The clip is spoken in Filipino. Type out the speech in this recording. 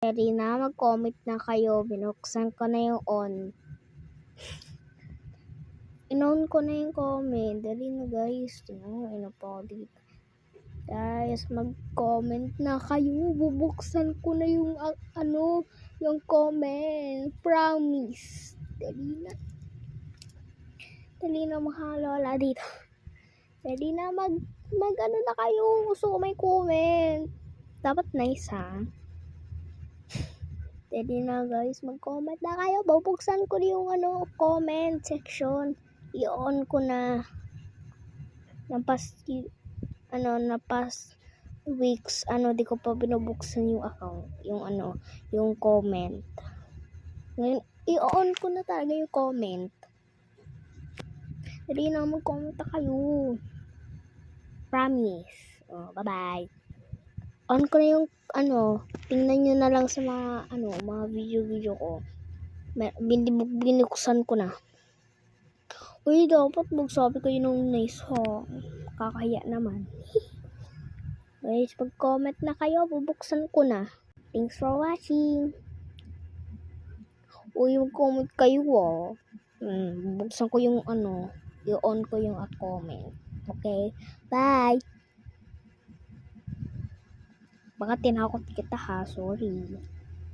Dali na, mag-comment na kayo. Binuksan ko na yung on. In-on ko na yung comment. Dali na guys. Ano pa dito. Guys, mag-comment na kayo. Bubuksan ko na yung yung comment. Promise. Dali na mga lola dito. Dali na mag na kayo. Gusto ko may comment. Dapat nice ha. Dali na guys, mag-comment na kayo. Bubuksan ko yung comment section. I-on ko na ng past weeks di ko pa binubuksan yung account, yung comment. Ngayon i-on ko na talaga yung comment. Dali na, mag-comment na kayo. Promise. Bye-bye. On ko na yung tingnan nyo na lang sa mga video ko. Binuksan ko na. Uy, dapat magsabi kayo ng nice ha. Kakahiya naman. Guys, mag-comment na kayo. Bubuksan ko na. Thanks for watching. Uy, mag-comment kayo bubuksan ko yung i-on ko yung comment. Okay? Bye! Baka tinakot kita ha. Sorry.